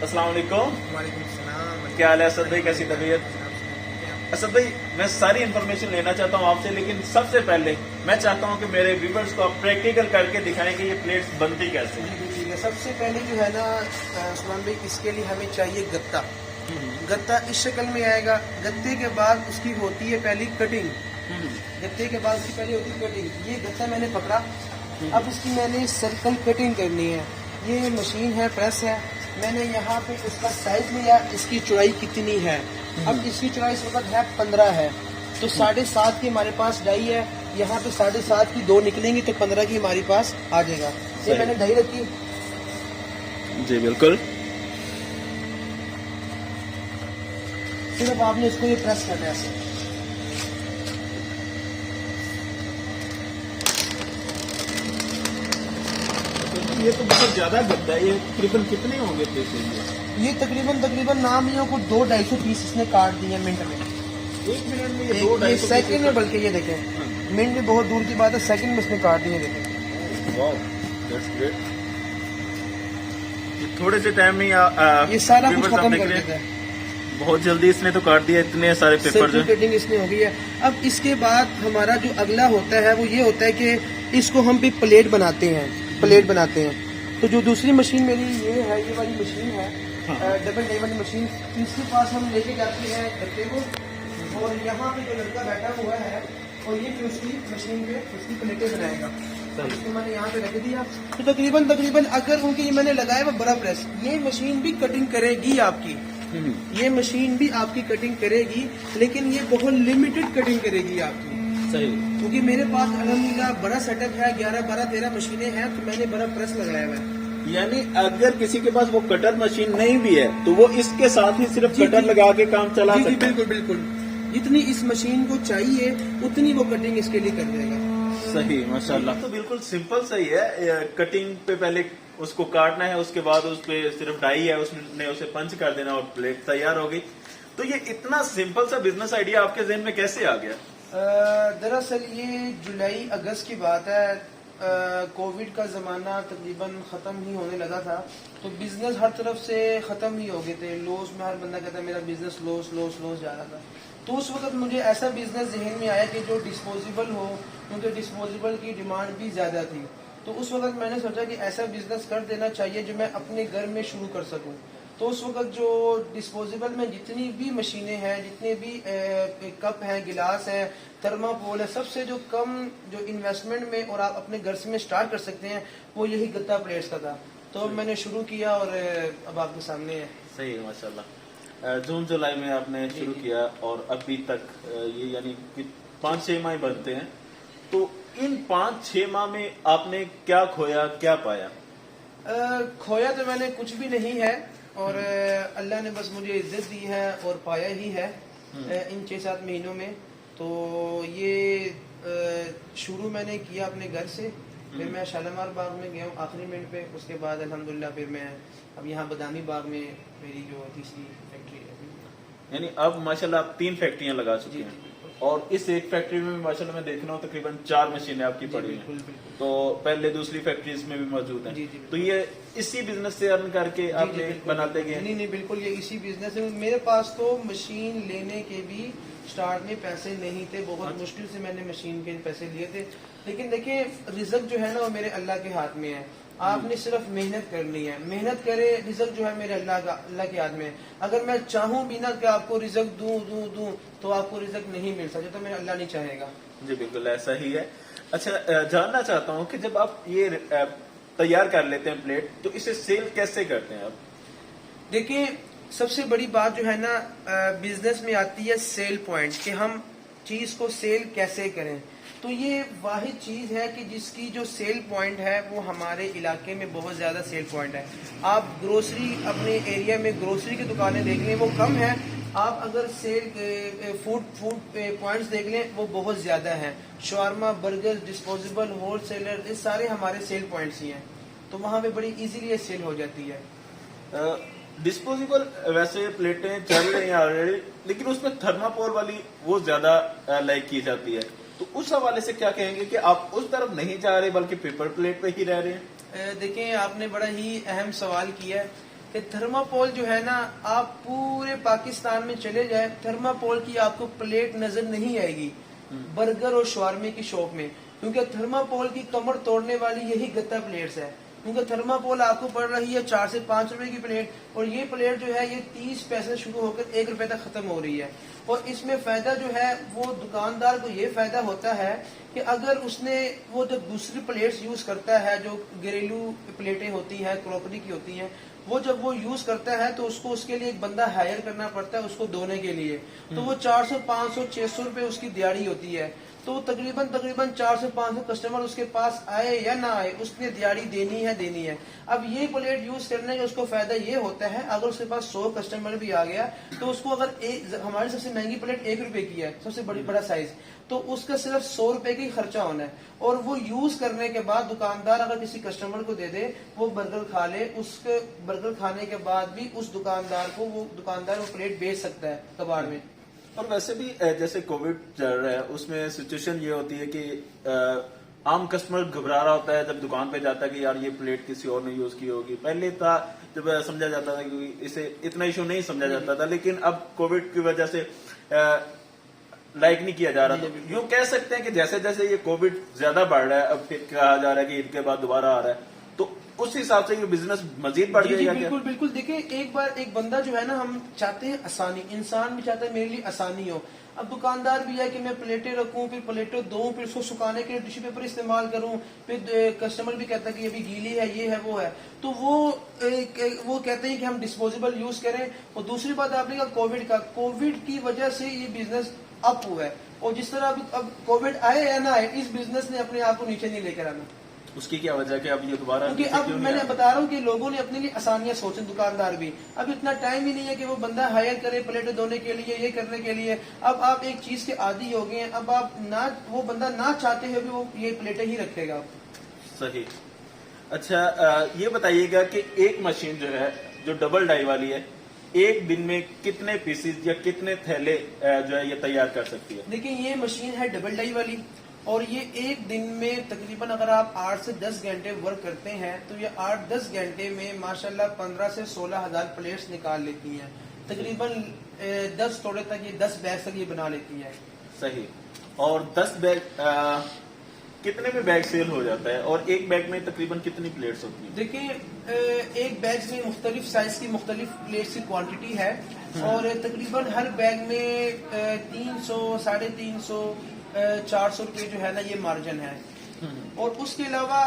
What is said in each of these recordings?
अस्सलाम वालेकुम। वालेकुम सलाम। क्या हाल है असद भाई, कैसी तबीयत? असद भाई, मैं सारी इन्फॉर्मेशन लेना चाहता हूँ आपसे, लेकिन सबसे पहले मैं चाहता हूँ कि मेरे व्यूवर्स को आप प्रैक्टिकल करके दिखाएं कि ये प्लेट्स बनती कैसे हैं। ठीक है, सबसे पहले जो है ना उस्मान भाई, इसके लिए हमें चाहिए गत्ता। गत्ता इस शक्ल में आएगा। गत्ते के बाद उसकी होती है पहली कटिंग। गत्ते के बाद उसकी पहले होती है कटिंग। ये गत्ता मैंने पकड़ा, अब इसकी मैंने सर्कल कटिंग करनी है। ये मशीन है, प्रेस है। मैंने यहाँ पे उसका साइज लिया, इसकी चौड़ाई कितनी है। अब इसकी चौड़ाई इस वक्त है 15 है, तो 7.5 की हमारे पास डाई है। यहाँ पे 7.5 की 2 निकलेंगी तो 15 की हमारे पास आ जाएगा। ये मैंने डाई रखी। जी बिल्कुल। सिर्फ आपने इसको ये प्रेस करना है ऐसे। ये तो बहुत ज्यादा गद्दा है, ये तकरीबन कितने होंगे पैसे? ये तकरीबन नाम ही को 200-250 पीस इसने काट दिए मिनट में। 1 मिनट में ये ये 200-250 सेकंड में, बल्कि ये देखें मिनट में बहुत दूर की बात है, सेकंड में इसने काट दिए। देखें वाओ, दैट्स ग्रेट। थोड़े से टाइम में ये सारा कुछ खत्म कर देता है। बहुत जल्दी इसने तो काट दिया इतने सारे पेपर जो। कटिंग इसमें हो गई है। अब इसके बाद हमारा जो अगला होता है वो ये होता है कि इसको हम भी प्लेट बनाते हैं। तो जो दूसरी मशीन मेरी ये है, ये वाली मशीन है, डबल डाई वाली मशीन। इसके पास हम लेके जाते हैं गत्ते को, और यहाँ पे जो लड़का बैठा हुआ है और ये फिर उसकी मशीन पे उसकी प्लेटें बनाएगा। तो इसको मैंने यहाँ पे रख दिया। तो तकरीबन अगर उनकी मैंने लगाया वो बड़ा प्रेस, ये मशीन भी कटिंग करेगी आपकी। ये मशीन भी आपकी कटिंग करेगी, लेकिन ये बहुत लिमिटेड कटिंग करेगी आपकी। सही। क्योंकि मेरे पास अल्हम्दुलिल्लाह बड़ा सेटअप है, 11, 12, 13 मशीनें हैं, तो मैंने बड़ा प्रेस लगाया हुआ है। यानी अगर किसी के पास वो कटर मशीन नहीं भी है तो वो इसके साथ ही सिर्फ कटर लगा के काम चला सकता है। बिल्कुल। जितनी इस मशीन को चाहिए उतनी वो कटिंग इसके लिए कर देगा। सही, माशाल्लाह। तो बिल्कुल सिंपल सही है। कटिंग पे पहले उसको काटना है, उसके बाद उस पे सिर्फ डाई है, उसने उसे पंच कर देना और प्लेट तैयार हो गई। तो ये इतना सिंपल सा बिजनेस आइडिया आपके जहन में कैसे आ गया? दरअसल ये जुलाई अगस्त की बात है। कोविड का जमाना तकरीबन खत्म ही होने लगा था, तो बिजनेस हर तरफ से खत्म ही हो गए थे। लॉस में हर बंदा कहता मेरा बिजनेस लॉस जा रहा था। तो उस वक्त मुझे ऐसा बिजनेस जहन में आया कि जो डिस्पोजेबल हो, क्योंकि डिस्पोजेबल की डिमांड भी ज्यादा थी। तो उस वक्त मैंने सोचा कि ऐसा बिजनेस कर देना चाहिए जो मैं अपने घर में शुरू कर सकूं। तो उस वक्त जो डिस्पोजेबल में जितनी भी मशीनें हैं, जितने भी कप हैं, गिलास हैं, थर्माकोल है, सबसे जो कम जो इन्वेस्टमेंट में और आप अपने घर से में स्टार्ट कर सकते हैं वो यही गत्ता प्लेट्स का था। तो मैंने शुरू किया और अब आपके सामने है। सही है, माशाल्लाह। जून जुलाई में आपने शुरू किया और अभी तक ये यानी 5-6 माह बनते हैं। तो इन 5-6 माह में आपने क्या खोया, क्या पाया? खोया तो मैंने कुछ भी नहीं है, और अल्लाह ने बस मुझे इज्जत दी है और पाया ही है इन 6-7 महीनों में। तो ये शुरू मैंने किया अपने घर से, फिर मैं शालीमार बाग में गया हूँ आखिरी मिनट पे। उसके बाद अल्हम्दुलिल्लाह फिर मैं अब यहाँ बदामी बाग में मेरी जो तीसरी फैक्ट्री है। यानी अब माशाल्लाह आप 3 फैक्ट्रियां लगा चुके हैं, और इस एक फैक्ट्री में माशाल्लाह मैं देख रहा हूँ तकरीबन 4 मशीनें आपकी पड़ी हैं। तो पहले दूसरी फैक्ट्रीज में भी मौजूद हैं। तो ये इसी बिजनेस से अर्न करके आपने बनाते गए? नहीं, बिल्कुल ये इसी बिजनेस है। मेरे पास तो मशीन लेने के भी स्टार्ट में पैसे नहीं थे, बहुत मुश्किल से मैंने मशीन के पैसे लिए थे। लेकिन देखिए, रिजल्ट जो है ना वो मेरे अल्लाह के हाथ में है। आपने सिर्फ मेहनत करनी है, मेहनत करे, रिजल्ट जो है मेरे अल्लाह के हाथ में है। अगर मैं चाहूँ भी ना कि आपको रिजल्ट दूं तो आपको रिजल्ट नहीं मिल सकता, तो मेरा अल्लाह नहीं चाहेगा। जी बिल्कुल ऐसा ही है। अच्छा, जानना चाहता हूँ कि जब आप ये तैयार कर लेते हैं प्लेट, तो इसे सेल कैसे करते हैं आप? देखिए, सबसे बड़ी बात जो है ना बिजनेस में आती है सेल पॉइंट, कि हम चीज को सेल कैसे करें। तो ये वाहिद चीज है कि जिसकी जो सेल पॉइंट है वो हमारे इलाके में बहुत ज्यादा सेल पॉइंट है। आप ग्रोसरी अपने एरिया में ग्रोसरी की दुकानें देख लें वो कम है, आप अगर सेल फूड पॉइंट्स देख लें वो बहुत ज्यादा है। शवारमा, बर्गर, डिस्पोजेबल, होलसेलर, ये सारे हमारे सेल पॉइंट्स ही हैं। तो वहाँ पे बड़ी इजीली सेल हो जाती है। डिस्पोजेबल वैसे प्लेटें चल रही हैं ऑलरेडी, लेकिन उसमें थर्माकोल वाली वो ज्यादा लाइक की जाती है। तो उस हवाले से क्या कहेंगे कि आप उस तरफ नहीं जा रहे बल्कि पेपर प्लेट पे ही रह रहे हैं? देखिए, आपने बड़ा ही अहम सवाल किया है کہ تھرماپول جو ہے نا آپ پورے پاکستان میں چلے جائیں تھرماپول کی آپ کو پلیٹ نظر نہیں آئے گی برگر اور شوارمے کی شاپ میں، کیونکہ تھرماپول کی کمر توڑنے والی یہی گتا پلیٹس ہے، کیونکہ تھرماپول آپ کو پڑ رہی ہے 4 سے 5 روپے کی پلیٹ، اور یہ پلیٹ جو ہے یہ 30 پیسے شروع ہو کر 1 روپے تک ختم ہو رہی ہے. اور اس میں فائدہ جو ہے وہ دکاندار کو یہ فائدہ ہوتا ہے کہ اگر اس نے وہ جب دوسری پلیٹس یوز کرتا ہے جو گھریلو پلیٹیں ہوتی ہیں کروکری کی ہوتی ہیں، وہ جب وہ یوز کرتا ہے تو اس کو اس کے لیے ایک بندہ ہائر کرنا پڑتا ہے اس کو دھونے کے لیے، تو وہ 400 500 600 روپے اس کی دیہڑی ہوتی ہے، تو تقریباً 400 سے 500 کسٹمر اس کے پاس آئے یا نہ آئے اس نے دیہڑی دینی ہے. اب یہ پلیٹ یوز کرنے کا اس کو فائدہ یہ ہوتا ہے اگر اس کے پاس 100 کسٹمر بھی آ گیا تو اس کو اگر ہماری سب سے مہنگی پلیٹ 1 روپے کی ہے سب سے بڑا سائز، تو اس کا صرف 100 روپے کی خرچہ ہونا ہے، اور وہ یوز کرنے کے بعد دکاندار اگر کسی کسٹمر کو دے دے وہ برگر کھا لے، اس کے برگر کھانے کے بعد بھی اس دکاندار کو وہ پلیٹ بیچ سکتا ہے کباڑ میں. اور ویسے بھی جیسے کووڈ چل رہا ہے اس میں سچویشن یہ ہوتی ہے کہ عام کسٹمر گھبرا رہا ہوتا ہے جب دکان پہ جاتا ہے کہ یار یہ پلیٹ کسی اور نے یوز کی ہوگی. پہلے تھا جب سمجھا جاتا تھا کہ اسے اتنا ایشو نہیں سمجھا جاتا تھا، لیکن اب کووڈ کی وجہ سے لائک نہیں کیا جا رہا. تو یوں کہہ سکتے ہیں کہ جیسے جیسے یہ کووڈ زیادہ بڑھ رہا ہے اب پھر کہا جا رہا ہے کہ عید کے بعد دوبارہ آ رہا ہے، تو اس حساب سے یہ بزنس مزید بڑھ جائے گا. بالکل بالکل. دیکھیں ایک بندہ جو ہے نا ہم چاہتے ہیں آسانی، انسان بھی چاہتا ہے میرے لیے آسانی ہو. اب دکاندار بھی ہے کہ میں پلیٹیں رکھوں پھر پلیٹیں دوں پھر اس کو سکھانے کے لیے ٹیشو پیپر استعمال کروں، پھر کسٹمر بھی کہتا ہے کہ ابھی گیلی ہے یہ ہے وہ ہے، تو وہ کہتے ہیں کہ ہم ڈسپوزیبل یوز کریں. اور دوسری بات آپ نے کہا کووڈ کی وجہ سے یہ بزنس اپ ہوا ہے، اور جس طرح اب کووڈ آئے یا نہ آئے اس بزنس نے اپنے آپ کو نیچے نہیں لے کر آنا. اس کی کیا وجہ کہ اب یہ دوبارہ کیونکہ اب میں نے بتا رہا ہوں کہ لوگوں نے اپنے لیے آسانیاں سوچیں، دکاندار بھی اب اتنا ٹائم ہی نہیں ہے کہ وہ بندہ ہائر کرے پلیٹیں دھونے کے لیے یہ کرنے کے لیے. اب آپ ایک چیز کے عادی ہو گئے ہیں، اب آپ نہ وہ بندہ نہ چاہتے ہوئے بھی وہ یہ پلیٹیں ہی رکھے گا. صحیح. اچھا یہ بتائیے گا کہ ایک مشین جو ہے جو ڈبل ڈائی والی ہے ایک دن میں کتنے پیسز یا کتنے تھیلے جو ہے یہ تیار کر سکتی ہے؟ دیکھیں یہ مشین ہے ڈبل ڈائی والی، اور یہ ایک دن میں تقریباً اگر آپ 8 سے 10 گھنٹے ورک کرتے ہیں تو یہ 8-10 گھنٹے میں ماشاءاللہ 15 سے 16 ہزار پلیٹس نکال لیتی ہیں. تقریباً 10 توڑے تک یہ 10 بیگ تک یہ بنا لیتی ہے. صحیح. اور 10 بیگ کتنے میں بیگ سیل ہو جاتا ہے اور ایک بیگ میں تقریباً کتنی پلیٹس ہوتی ہیں؟ دیکھیں ایک بیگ میں مختلف سائز کی مختلف پلیٹس کی کوانٹٹی ہے، اور تقریباً ہر بیگ میں 300 350 400 روپے جو ہے نا یہ مارجن ہے. اور اس کے علاوہ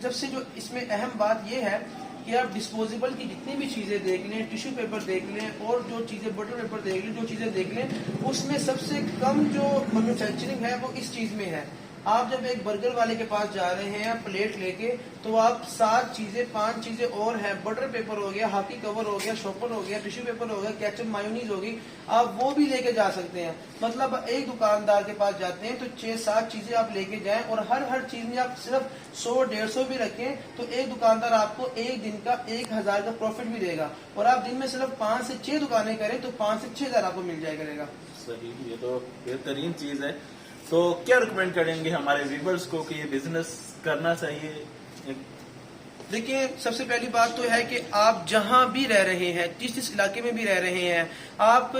جب سے جو اس میں اہم بات یہ ہے کہ آپ ڈسپوزیبل کی جتنی بھی چیزیں دیکھ لیں، ٹیشو پیپر دیکھ لیں اور جو چیزیں بٹر پیپر دیکھ لیں، جو چیزیں دیکھ لیں، اس میں سب سے کم جو مینوفیکچرنگ ہے وہ اس چیز میں ہے. آپ جب ایک برگر والے کے پاس جا رہے ہیں پلیٹ لے کے تو آپ 7 چیزیں 5 چیزیں اور ہیں، بٹر پیپر ہو گیا، ہاکی کور ہو گیا، شوپر ہو گیا، ٹیشو پیپر ہو گیا، کیچپ مایونیز ہوگی، آپ وہ بھی لے کے جا سکتے ہیں. مطلب ایک دکاندار کے پاس جاتے ہیں تو 6-7 چیزیں آپ لے کے جائیں، اور ہر چیز میں آپ صرف 100-150 بھی رکھیں تو ایک دکاندار آپ کو ایک دن کا 1000 کا پروفٹ بھی دے گا. اور آپ دن میں صرف 5 سے 6 دکانیں کریں تو 5 سے 6 ہزار آپ کو مل جائے کرے گا. صحیح. یہ تو بہترین چیز ہے. تو کیا ریکمینڈ کریں گے ہمارے ویورز کو کہ یہ بزنس کرنا چاہیے؟ دیکھیں سب سے پہلی بات تو ہے کہ آپ جہاں بھی رہ رہے ہیں، جس علاقے میں بھی رہ رہے ہیں، آپ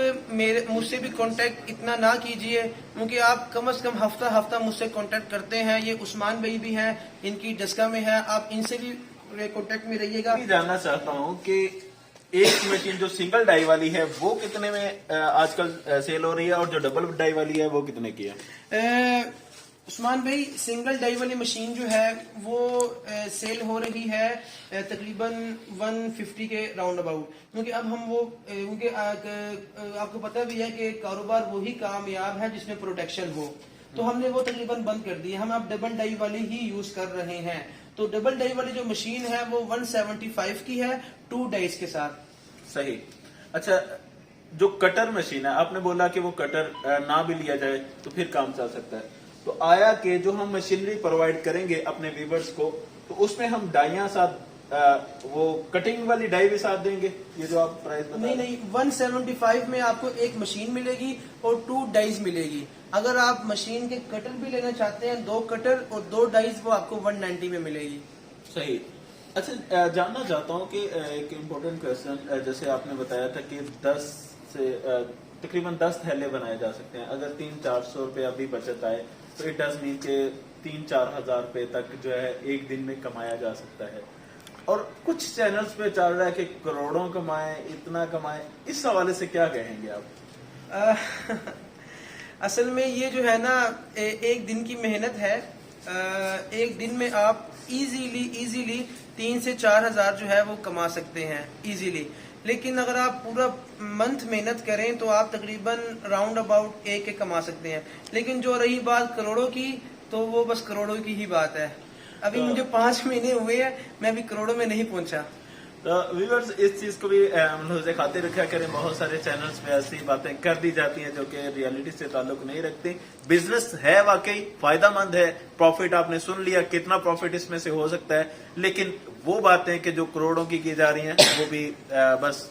مجھ سے بھی کانٹیکٹ اتنا نہ کیجئے، کیونکہ آپ کم از کم ہفتہ مجھ سے کانٹیکٹ کرتے ہیں. یہ عثمان بھائی بھی ہیں، ان کی ڈسکا میں ہے، آپ ان سے بھی کانٹیکٹ میں رہیے گا. میں جاننا چاہتا ہوں کہ ایک مشین جو سنگل ڈائی والی ہے وہ کتنے میں آج کل سیل ہو رہی ہے اور جو ڈبل ڈائی والی ہے وہ کتنے کی ہے؟ عثمان بھائی سنگل ڈائی والی مشین جو ہے وہ سیل ہو رہی ہے تقریباً 150 کے راؤنڈ اباؤٹ، کیونکہ اب ہم وہ کیونکہ آپ کو پتہ بھی ہے کہ کاروبار وہی کامیاب ہے جس میں پروڈکشن ہو، تو ہم نے وہ تقریباً بند کر دی. ہم اب ڈبل ڈائی والی ہی یوز کر رہے ہیں. تو ڈبل ڈائی والی جو مشین ہے وہ 175 کی ہے 2 ڈائز کے ساتھ. صحیح. اچھا جو کٹر مشین ہے آپ نے بولا کہ وہ کٹر نہ بھی لیا جائے تو پھر کام چل سکتا ہے، تو آیا کہ جو ہم مشینری پرووائڈ کریں گے اپنے ویورز کو تو اس میں ہم ڈائیاں ساتھ وہ کٹنگ والی ڈائی بھی ساتھ دیں گے؟ یہ جو آپ پرائز بتا رہے ہیں نہیں 175 میں آپ کو ایک مشین ملے گی اور 2 ڈائز ملے گی. اگر آپ مشین کے کٹر بھی لینا چاہتے ہیں 2 کٹر اور 2 ڈائز وہ آپ کو 190 میں ملے گی. صحیح. अच्छा जानना चाहता हूँ कि एक इम्पोर्टेंट क्वेश्चन, जैसे आपने बताया था कि 10 से तकरीबन 10 थैले बनाए जा सकते हैं। अगर 300-400 रुपये अभी बचत आए तो इट डज मीन के 3-4 हजार रुपये तक जो है एक दिन में कमाया जा सकता है। और कुछ चैनल्स पे चल रहा है कि करोड़ों कमाए, इतना कमाए, इस हवाले से क्या कहेंगे आप? असल में ये जो है ना एक दिन की मेहनत है। एक दिन में आप इजीली 3 से 4 हजार जो है वो कमा सकते हैं इजीली। लेकिन अगर आप पूरा मंथ मेहनत करें तो आप तकरीबन राउंड अबाउट एक कमा सकते हैं। लेकिन जो रही बात करोड़ों की, तो वो बस करोड़ों की ही बात है। अभी मुझे 5 महीने हुए हैं, मैं अभी करोड़ों में नहीं पहुंचा। तो व्यूअर्स इस चीज को भी मुझे खातिर रखा करें। बहुत सारे चैनल्स पे ऐसी बातें कर दी जाती हैं जो कि रियलिटी से ताल्लुक नहीं रखती। बिजनेस है वाकई फायदेमंद है, प्रॉफिट आपने सुन लिया, कितना प्रॉफिट इसमें से हो सकता है। लेकिन वो बातें कि जो करोड़ों की जा रही हैं वो भी बस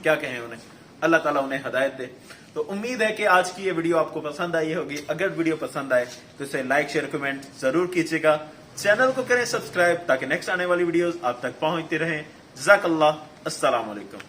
क्या कहें उन्हें, अल्लाह ताला उन्हें हदायत दे। तो उम्मीद है कि आज की ये वीडियो आपको पसंद आई होगी। अगर वीडियो पसंद आए तो इसे लाइक शेयर कमेंट जरूर कीजिएगा। चैनल को करें सब्सक्राइब ताकि नेक्स्ट आने वाली वीडियोस आप तक पहुंचती रहें। जज़ाकल्लाह, अस्सलाम वालेकुम।